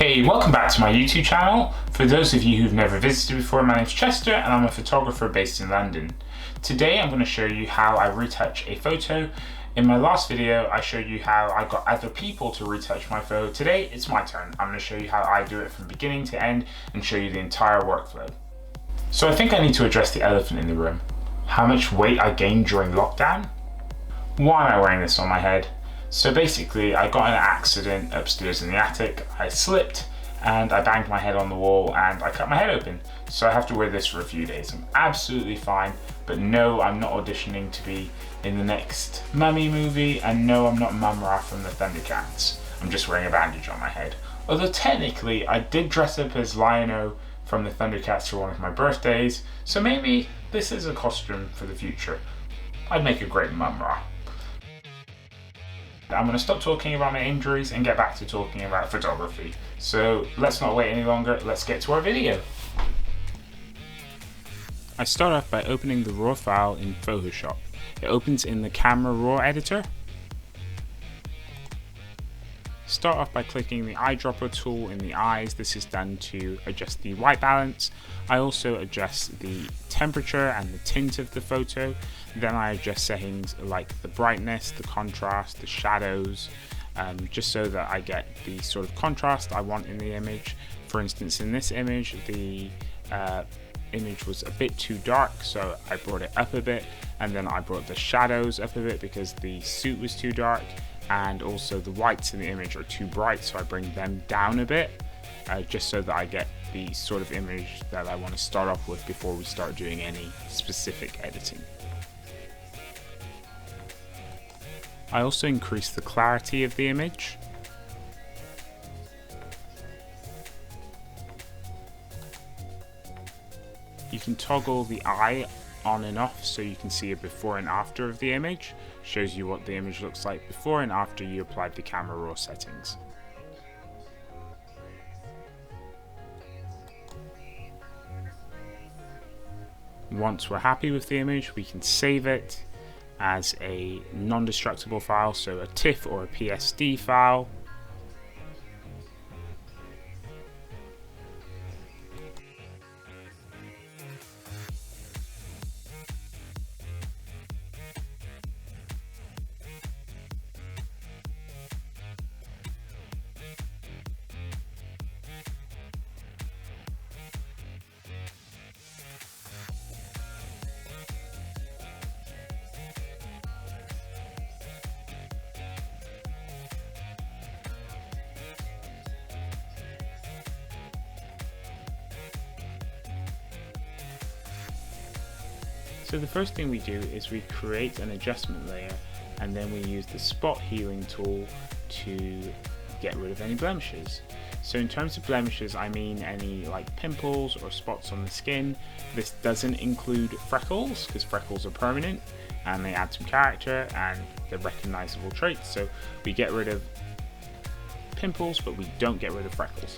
Hey, welcome back to my YouTube channel. For those of you who've never visited before, my name's Chester and I'm a photographer based in London. Today I'm going to show you how I retouch a photo. In my last video I showed you how I got other people to retouch my photo. Today it's my turn. I'm going to show you how I do it from beginning to end and show you the entire workflow. So I think I need to address the elephant in the room. How much weight I gained during lockdown? Why am I wearing this on my head? So basically, I got in an accident upstairs in the attic. I slipped and I banged my head on the wall and I cut my head open. So I have to wear this for a few days. I'm absolutely fine, but no, I'm not auditioning to be in the next Mummy movie, and no, I'm not Mumra from the Thundercats. I'm just wearing a bandage on my head. Although technically, I did dress up as Lion-O from the Thundercats for one of my birthdays, so maybe this is a costume for the future. I'd make a great Mumra. I'm going to stop talking about my injuries and get back to talking about photography. So let's not wait any longer, let's get to our video. I start off by opening the raw file in Photoshop. It opens in the Camera Raw editor. Start off by clicking the eyedropper tool in the eyes. This is done to adjust the white balance. I also adjust the temperature and the tint of the photo. Then I adjust settings like the brightness, the contrast, the shadows, just so that I get the sort of contrast I want in the image. For instance, in this image, the image was a bit too dark, so I brought it up a bit, and then I brought the shadows up a bit because the suit was too dark, and also the whites in the image are too bright, so I bring them down a bit, just so that I get the sort of image that I want to start off with before we start doing any specific editing. I also increase the clarity of the image. You can toggle the eye on and off so you can see a before and after of the image. Shows you what the image looks like before and after you applied the Camera Raw settings. Once we're happy with the image, we can save it as a non-destructible file, so a TIFF or a PSD file. So the first thing we do is we create an adjustment layer, and then we use the spot healing tool to get rid of any blemishes. So in terms of blemishes, I mean any like pimples or spots on the skin. This doesn't include freckles, because freckles are permanent and they add some character and they're recognizable traits. So we get rid of pimples, but we don't get rid of freckles.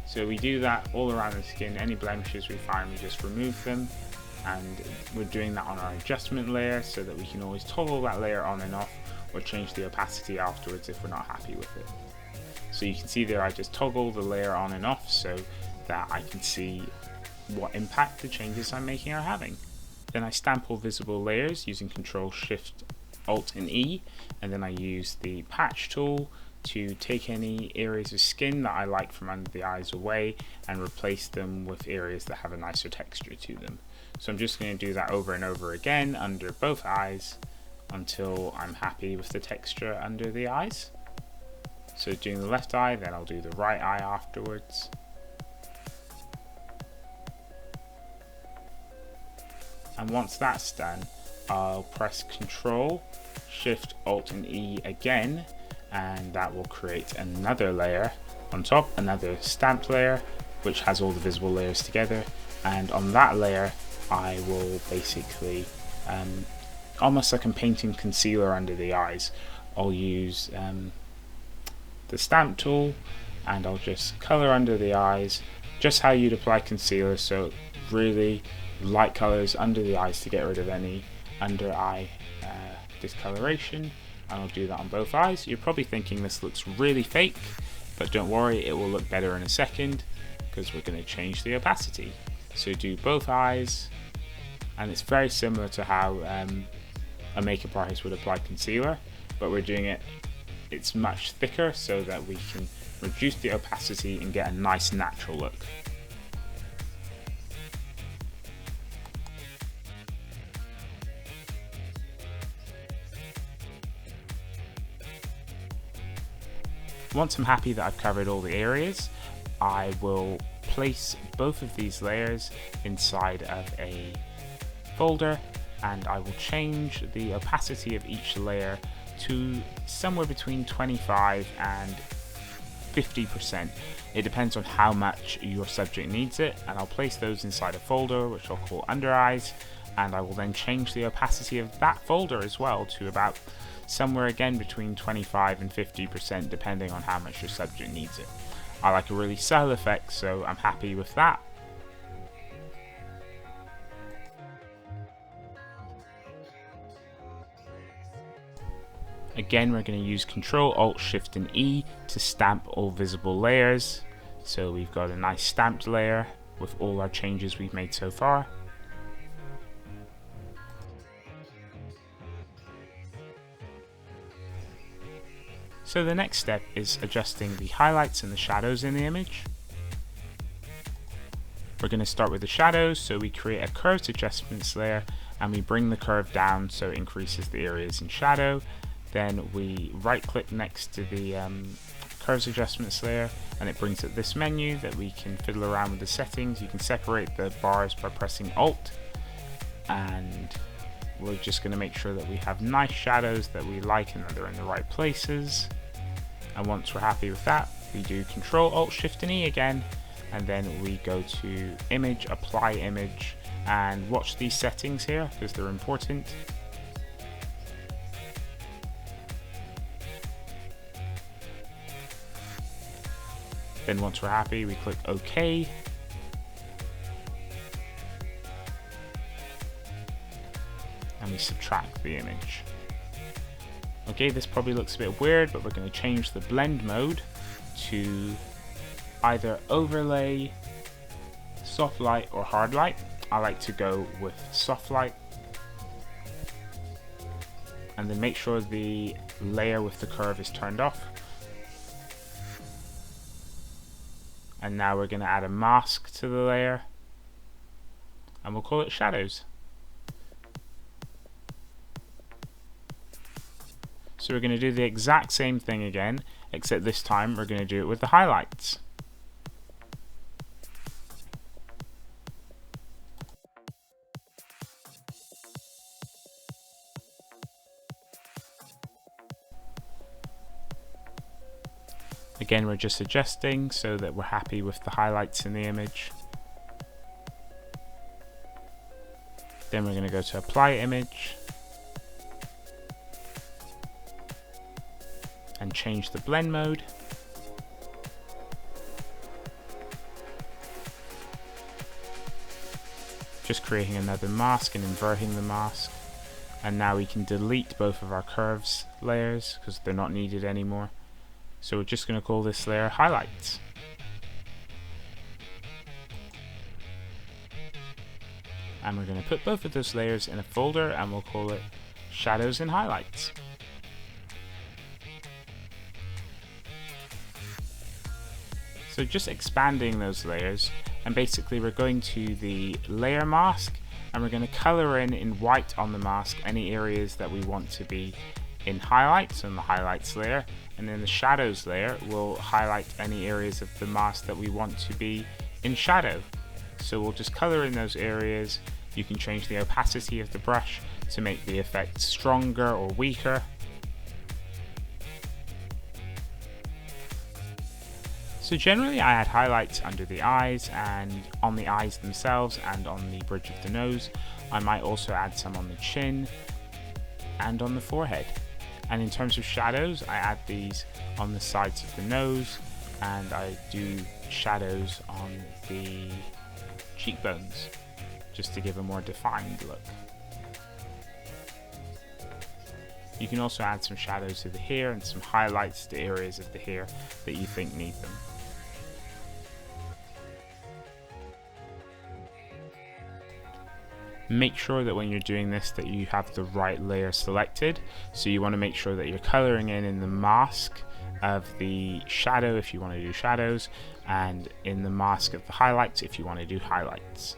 So we do that all around the skin. Any blemishes we find, we just remove them. And we're doing that on our adjustment layer so that we can always toggle that layer on and off, or change the opacity afterwards if we're not happy with it. So you can see there I just toggle the layer on and off so that I can see what impact the changes I'm making are having. Then I stamp all visible layers using Control Shift Alt and E, and then I use the patch tool to take any areas of skin that I like from under the eyes away and replace them with areas that have a nicer texture to them. So I'm just going to do that over and over again under both eyes until I'm happy with the texture under the eyes. So doing the left eye, then I'll do the right eye afterwards. And once that's done, I'll press Control, Shift, Alt and E again, and that will create another layer on top, another stamped layer, which has all the visible layers together. And on that layer, I will basically, almost like I'm painting concealer under the eyes, I'll use the stamp tool and I'll just color under the eyes, just how you'd apply concealer, so really light colors under the eyes to get rid of any under eye discoloration. And I'll do that on both eyes. You're probably thinking this looks really fake. but don't worry, it will look better in a second because we're going to change the opacity. So do both eyes, and it's very similar to how a makeup artist would apply concealer, but we're doing it's much thicker so that we can reduce the opacity and get a nice natural look. Once I'm happy that I've covered all the areas, I will place both of these layers inside of a folder, and I will change the opacity of each layer to somewhere between 25 and 50%. It depends on how much your subject needs it, and I'll place those inside a folder which I'll call under eyes, and I will then change the opacity of that folder as well to about somewhere again between 25 and 50% depending on how much your subject needs it. I like a really subtle effect, so I'm happy with that. Again, we're going to use Control, Alt, Shift and E to stamp all visible layers. So we've got a nice stamped layer with all our changes we've made so far. So the next step is adjusting the highlights and the shadows in the image. We're going to start with the shadows, so we create a curves adjustments layer and we bring the curve down so it increases the areas in shadow. Then we right click next to the curves adjustments layer and it brings up this menu that we can fiddle around with the settings. You can separate the bars by pressing Alt, and we're just going to make sure that we have nice shadows that we like and that they're in the right places. And once we're happy with that, we do Control, Alt, Shift and E again, and then we go to Image, Apply Image, and watch these settings here because they're important. Then once we're happy, we click OK. And we subtract the image. Okay, this probably looks a bit weird, but we're going to change the blend mode to either overlay, soft light or hard light. I like to go with soft light. And then make sure the layer with the curve is turned off. And now we're going to add a mask to the layer, and we'll call it shadows. So we're going to do the exact same thing again, except this time we're going to do it with the highlights. Again, we're just adjusting so that we're happy with the highlights in the image. Then we're going to go to Apply Image and change the blend mode. Just creating another mask and inverting the mask. And now we can delete both of our curves layers because they're not needed anymore. So we're just going to call this layer Highlights. And we're going to put both of those layers in a folder and we'll call it Shadows and Highlights. So just expanding those layers, and basically we're going to the layer mask and we're going to color in white on the mask any areas that we want to be in highlights on the highlights layer, and then the shadows layer will highlight any areas of the mask that we want to be in shadow. So we'll just color in those areas. You can change the opacity of the brush to make the effect stronger or weaker. So generally I add highlights under the eyes and on the eyes themselves and on the bridge of the nose. I might also add some on the chin and on the forehead. And in terms of shadows, I add these on the sides of the nose, and I do shadows on the cheekbones just to give a more defined look. You can also add some shadows to the hair and some highlights to areas of the hair that you think need them. Make sure that when you're doing this that you have the right layer selected. So you want to make sure that you're coloring in the mask of the shadow if you want to do shadows, and in the mask of the highlights if you want to do highlights.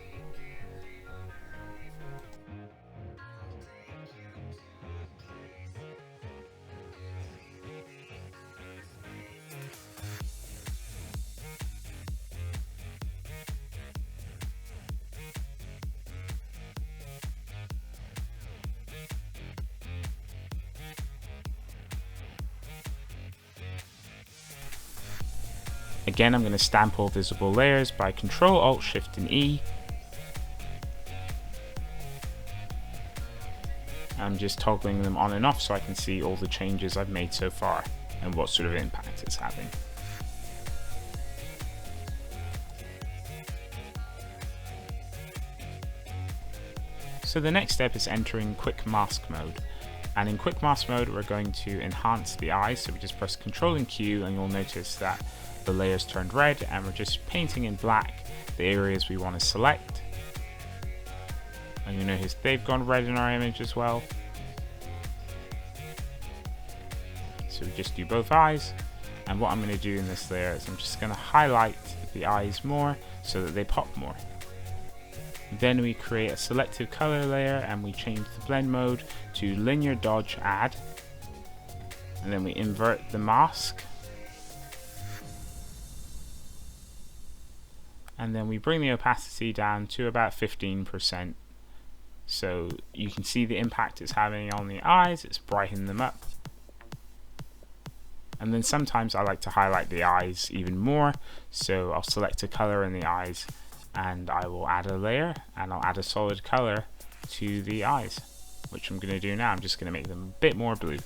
Again, I'm going to stamp all visible layers by Control Alt Shift and E. I'm just toggling them on and off so I can see all the changes I've made so far and what sort of impact it's having. So the next step is entering Quick Mask mode. And in Quick Mask mode, we're going to enhance the eyes. So we just press Control and Q and you'll notice that the layers turned red, and we're just painting in black the areas we want to select. And you notice they've gone red in our image as well. So we just do both eyes, and what I'm going to do in this layer is I'm just going to highlight the eyes more so that they pop more. Then we create a selective color layer and we change the blend mode to linear dodge add, and then we invert the mask. And then we bring the opacity down to about 15%. So you can see the impact it's having on the eyes, it's brightening them up. And then sometimes I like to highlight the eyes even more. So I'll select a color in the eyes and I will add a layer and I'll add a solid color to the eyes, which I'm going to do now. I'm just going to make them a bit more blue.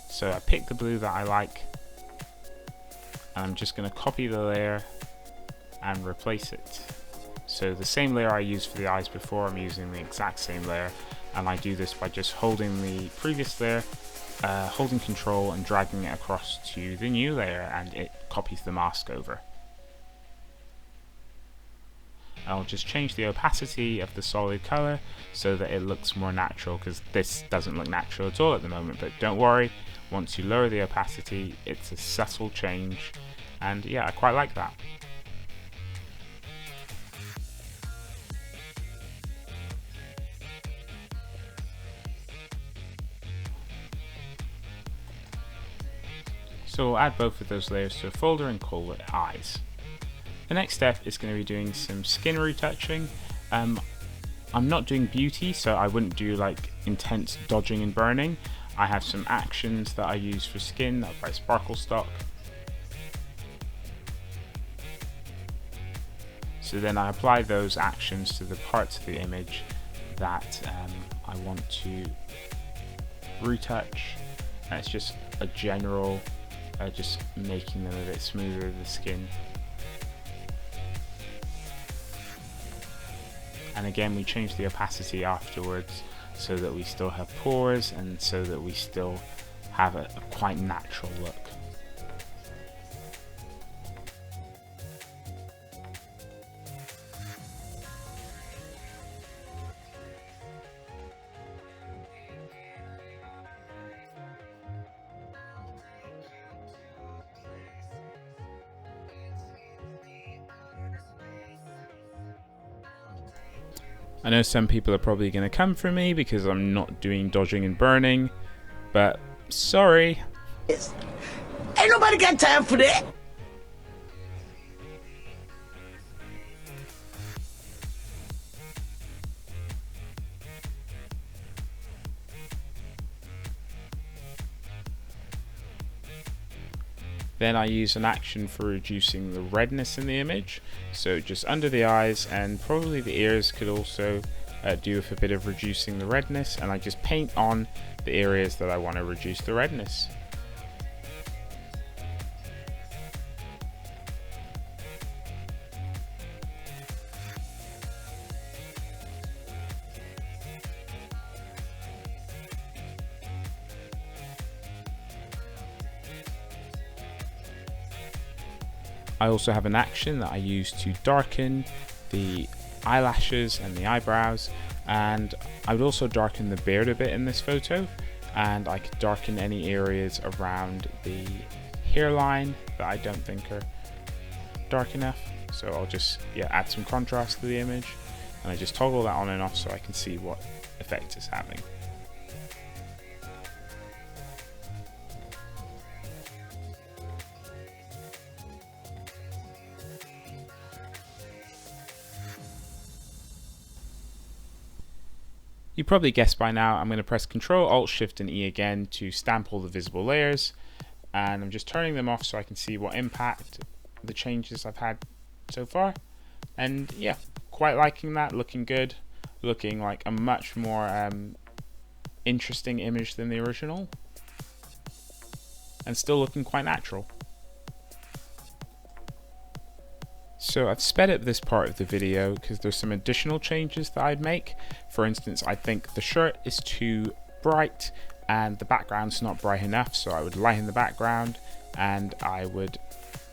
So I pick the blue that I like, and I'm just going to copy the layer and replace it. So the same layer I used for the eyes before, I'm using the exact same layer, and I do this by just holding the previous layer, holding Control and dragging it across to the new layer, and it copies the mask over. I'll just change the opacity of the solid color so that it looks more natural, because this doesn't look natural at all at the moment, but don't worry, once you lower the opacity it's a subtle change, and yeah, I quite like that. So we'll add both of those layers to a folder and call it eyes. The next step is going to be doing some skin retouching. I'm not doing beauty, so I wouldn't do like intense dodging and burning. I have some actions that I use for skin by Sparkle Stock. So then I apply those actions to the parts of the image that I want to retouch. And it's just a general, just making them a bit smoother, the skin. And again, we change the opacity afterwards so that we still have pores and so that we still have a quite natural look. I know some people are probably going to come for me because I'm not doing dodging and burning, but sorry. Ain't nobody got time for that. Then I use an action for reducing the redness in the image, so just under the eyes, and probably the ears could also do with a bit of reducing the redness, and I just paint on the areas that I want to reduce the redness. I also have an action that I use to darken the eyelashes and the eyebrows, and I would also darken the beard a bit in this photo, and I could darken any areas around the hairline that I don't think are dark enough. So I'll just add some contrast to the image, and I just toggle that on and off so I can see what effect it's having. You probably guessed by now, I'm going to press Ctrl, Alt, Shift and E again to stamp all the visible layers, and I'm just turning them off so I can see what impact the changes I've had so far. And yeah, quite liking that, looking good, looking like a much more interesting image than the original, and still looking quite natural. So I've sped up this part of the video because there's some additional changes that I'd make. For instance, I think the shirt is too bright and the background's not bright enough, so I would lighten the background and I would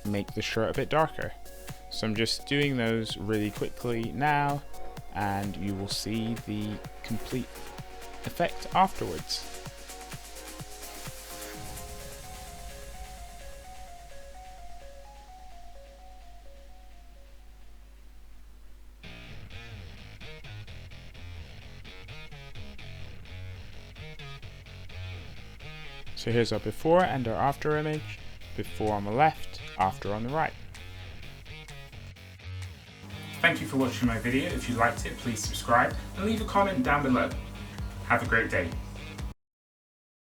make the shirt a bit darker. So I'm just doing those really quickly now, and you will see the complete effect afterwards. So here's our before and our after image. Before on the left, after on the right. Thank you for watching my video. If you liked it, please subscribe and leave a comment down below. Have a great day.